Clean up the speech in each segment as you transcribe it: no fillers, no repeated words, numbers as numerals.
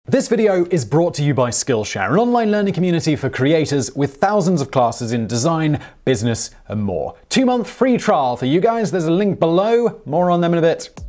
This video is brought to you by Skillshare, an online learning community for creators with thousands of classes in design, business, and more. 2-month free trial for you guys. There's a link below. More on them in a bit.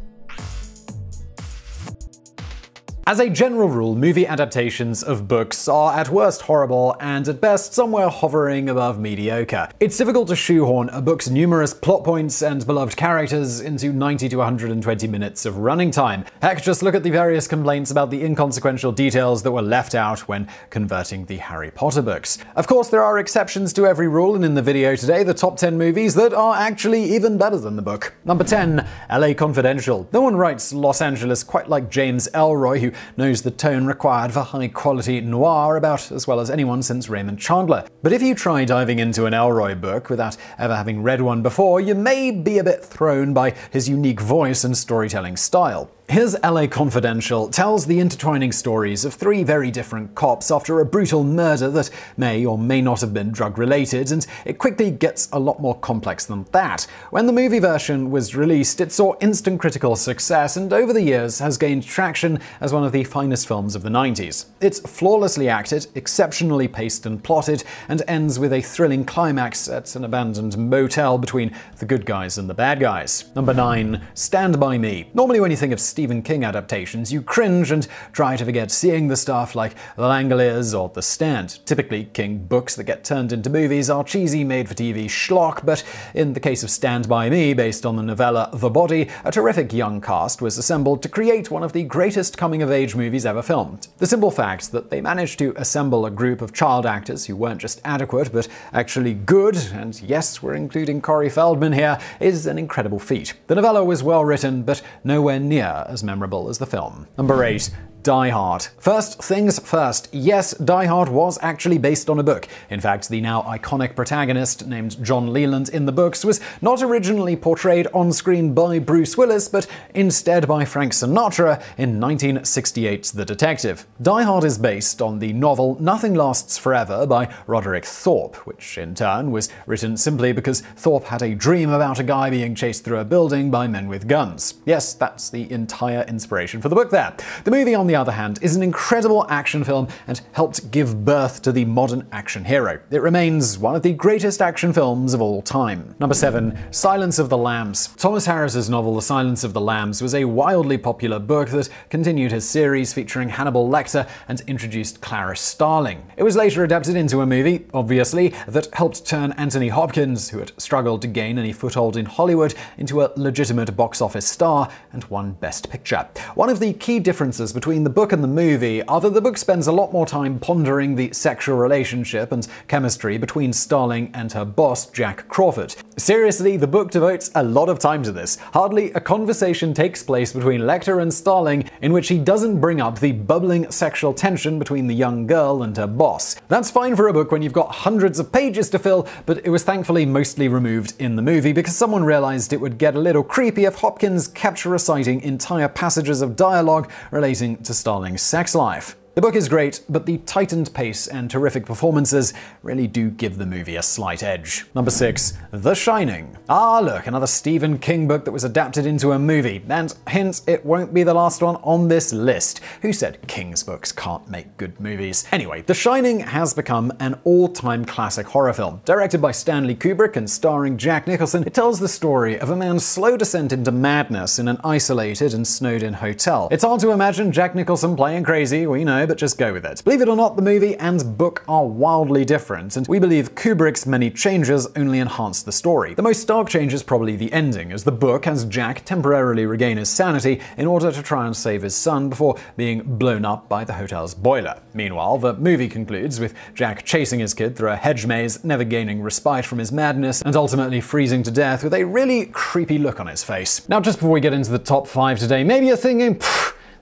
As a general rule, movie adaptations of books are at worst horrible and at best somewhere hovering above mediocre. It's difficult to shoehorn a book's numerous plot points and beloved characters into 90 to 120 minutes of running time. Heck, just look at the various complaints about the inconsequential details that were left out when converting the Harry Potter books. Of course, there are exceptions to every rule, and in the video today, the top 10 movies that are actually even better than the book. Number 10, LA Confidential. No one writes Los Angeles quite like James Ellroy, who knows the tone required for high-quality noir about as well as anyone since Raymond Chandler. But if you try diving into an Ellroy book without ever having read one before, you may be a bit thrown by his unique voice and storytelling style. His LA Confidential tells the intertwining stories of 3 very different cops after a brutal murder that may or may not have been drug-related, and it quickly gets a lot more complex than that. When the movie version was released, it saw instant critical success and over the years has gained traction as one of the finest films of the 90s. It's flawlessly acted, exceptionally paced and plotted, and ends with a thrilling climax at an abandoned motel between the good guys and the bad guys. Number 9, Stand By Me. Normally when you think of Stephen King adaptations, you cringe and try to forget seeing the stuff like The Langoliers or The Stand. Typically, King books that get turned into movies are cheesy, made-for-TV schlock, but in the case of Stand By Me, based on the novella The Body, a terrific young cast was assembled to create one of the greatest coming-of-age movies ever filmed. The simple fact that they managed to assemble a group of child actors who weren't just adequate, but actually good, and yes, we're including Corey Feldman here, is an incredible feat. The novella was well written, but nowhere near as memorable as the film. Number 8. Die Hard. First things first, yes, Die Hard was actually based on a book. In fact, the now iconic protagonist, named John Leland in the books, was not originally portrayed on screen by Bruce Willis, but instead by Frank Sinatra in 1968's The Detective. Die Hard is based on the novel Nothing Lasts Forever by Roderick Thorpe, which in turn was written simply because Thorpe had a dream about a guy being chased through a building by men with guns. Yes, that's the entire inspiration for the book there. The movie, on the other hand, is an incredible action film and helped give birth to the modern action hero. It remains one of the greatest action films of all time. Number 7. Silence of the Lambs. Thomas Harris's novel The Silence of the Lambs was a wildly popular book that continued his series featuring Hannibal Lecter and introduced Clarice Starling. It was later adapted into a movie, obviously, that helped turn Anthony Hopkins, who had struggled to gain any foothold in Hollywood, into a legitimate box office star and won Best Picture. One of the key differences between the book and the movie are that the book spends a lot more time pondering the sexual relationship and chemistry between Starling and her boss, Jack Crawford. Seriously, the book devotes a lot of time to this. Hardly a conversation takes place between Lecter and Starling in which he doesn't bring up the bubbling sexual tension between the young girl and her boss. That's fine for a book when you've got hundreds of pages to fill, but it was thankfully mostly removed in the movie because someone realized it would get a little creepy if Hopkins kept reciting entire passages of dialogue relating to Starling's sex life. The book is great, but the tightened pace and terrific performances really do give the movie a slight edge. Number 6. The Shining. Ah, look, another Stephen King book that was adapted into a movie. And hint, it won't be the last one on this list. Who said King's books can't make good movies? Anyway, The Shining has become an all-time classic horror film. Directed by Stanley Kubrick and starring Jack Nicholson, it tells the story of a man's slow descent into madness in an isolated and snowed-in hotel. It's hard to imagine Jack Nicholson playing crazy, we know, but just go with it. Believe it or not, the movie and book are wildly different, and we believe Kubrick's many changes only enhance the story. The most stark change is probably the ending, as the book has Jack temporarily regain his sanity in order to try and save his son before being blown up by the hotel's boiler. Meanwhile, the movie concludes with Jack chasing his kid through a hedge maze, never gaining respite from his madness, and ultimately freezing to death with a really creepy look on his face. Now, just before we get into the top 5 today, maybe you're thinking,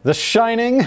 The Shining?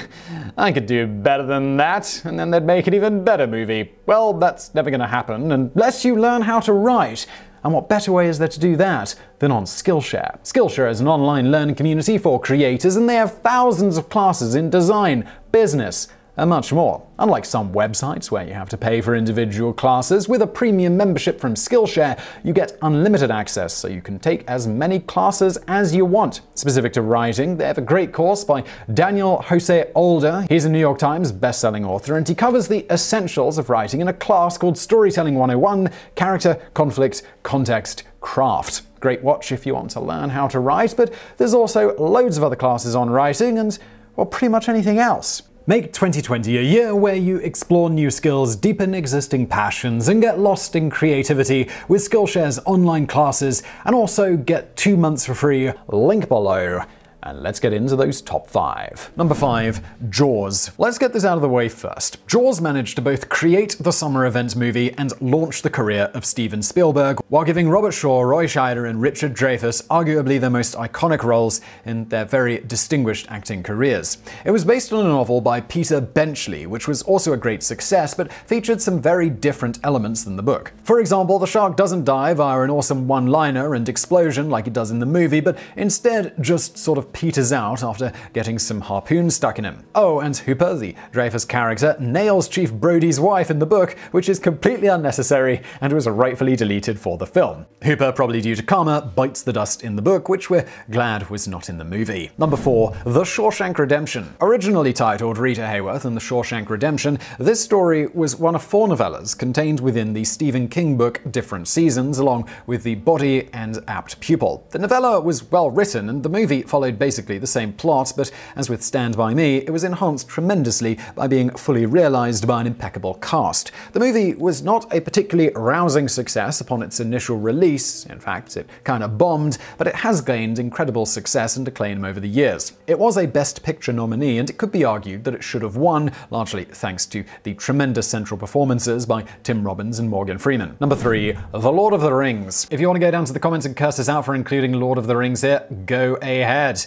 I could do better than that, and then they'd make an even better movie. Well, that's never gonna happen unless you learn how to write. And what better way is there to do that than on Skillshare? Skillshare is an online learning community for creators, and they have thousands of classes in design, business, and much more. Unlike some websites where you have to pay for individual classes, with a premium membership from Skillshare, you get unlimited access so you can take as many classes as you want. Specific to writing, they have a great course by Daniel Jose Older. He's a New York Times bestselling author, and he covers the essentials of writing in a class called Storytelling 101: Character, Conflict, Context, Craft. Great watch if you want to learn how to write, but there's also loads of other classes on writing and, well, pretty much anything else. Make 2020 a year where you explore new skills, deepen existing passions, and get lost in creativity with Skillshare's online classes, and also get 2 months for free. Link below. And let's get into those top 5. Number 5, Jaws. Let's get this out of the way first. Jaws managed to both create the summer event movie and launch the career of Steven Spielberg, while giving Robert Shaw, Roy Scheider, and Richard Dreyfuss arguably their most iconic roles in their very distinguished acting careers. It was based on a novel by Peter Benchley, which was also a great success, but featured some very different elements than the book. For example, the shark doesn't die via an awesome one-liner and explosion like it does in the movie, but instead just sort of peters out after getting some harpoons stuck in him. Oh, and Hooper, the Dreyfuss character, nails Chief Brody's wife in the book, which is completely unnecessary and was rightfully deleted for the film. Hooper, probably due to karma, bites the dust in the book, which we're glad was not in the movie. Number 4, The Shawshank Redemption. Originally titled Rita Hayworth and The Shawshank Redemption, this story was one of 4 novellas contained within the Stephen King book Different Seasons, along with The Body and Apt Pupil. The novella was well written, and the movie followed basically the same plot, but as with Stand By Me, it was enhanced tremendously by being fully realized by an impeccable cast. The movie was not a particularly rousing success upon its initial release. In fact, it kind of bombed, but it has gained incredible success and acclaim over the years. It was a Best Picture nominee, and it could be argued that it should have won, largely thanks to the tremendous central performances by Tim Robbins and Morgan Freeman. Number 3, The Lord of the Rings. If you want to go down to the comments and curse us out for including Lord of the Rings here, go ahead.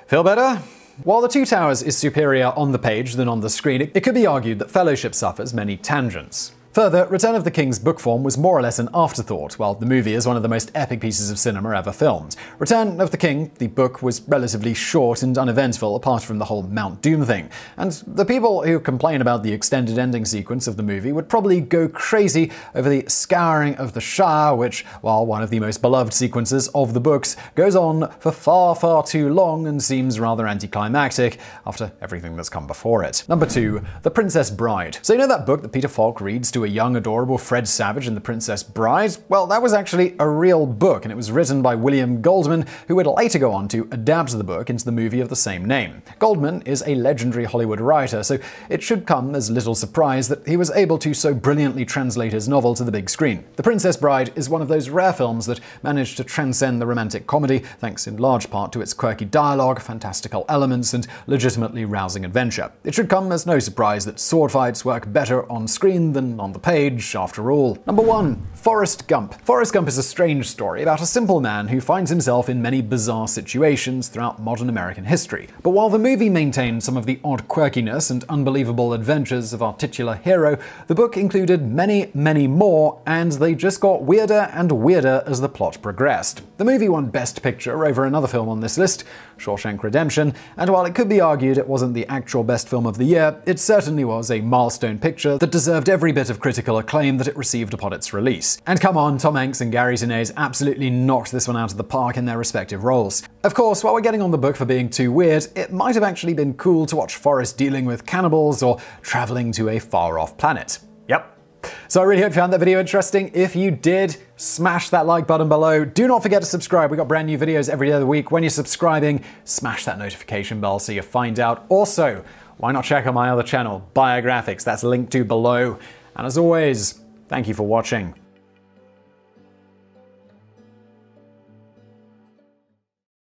Feel better? While The Two Towers is superior on the page than on the screen, it could be argued that Fellowship suffers many tangents. Further, Return of the King's book form was more or less an afterthought, while the movie is one of the most epic pieces of cinema ever filmed. Return of the King, the book, was relatively short and uneventful apart from the whole Mount Doom thing, and the people who complain about the extended ending sequence of the movie would probably go crazy over the Scouring of the Shire, which, while one of the most beloved sequences of the books, goes on for far, far too long and seems rather anticlimactic after everything that's come before it. Number 2, The Princess Bride. So you know that book that Peter Falk reads to a young, adorable Fred Savage in The Princess Bride? Well, that was actually a real book, and it was written by William Goldman, who would later go on to adapt the book into the movie of the same name. Goldman is a legendary Hollywood writer, so it should come as little surprise that he was able to so brilliantly translate his novel to the big screen. The Princess Bride is one of those rare films that managed to transcend the romantic comedy, thanks in large part to its quirky dialogue, fantastical elements, and legitimately rousing adventure. It should come as no surprise that sword fights work better on screen than on the page, after all. Number 1, Forrest Gump. Forrest Gump is a strange story about a simple man who finds himself in many bizarre situations throughout modern American history. But while the movie maintained some of the odd quirkiness and unbelievable adventures of our titular hero, the book included many, many more, and they just got weirder and weirder as the plot progressed. The movie won Best Picture over another film on this list, Shawshank Redemption, and while it could be argued it wasn't the actual best film of the year, it certainly was a milestone picture that deserved every bit of critical acclaim that it received upon its release. And come on, Tom Hanks and Gary Sinise absolutely knocked this one out of the park in their respective roles. Of course, while we're getting on the book for being too weird, it might have actually been cool to watch Forrest dealing with cannibals or traveling to a far-off planet. Yep. So I really hope you found that video interesting. If you did, smash that like button below. Do not forget to subscribe. We got brand new videos every day of the week. When you're subscribing, smash that notification bell so you find out. Also, why not check out my other channel, Biographics? That's linked to below. And as always, thank you for watching.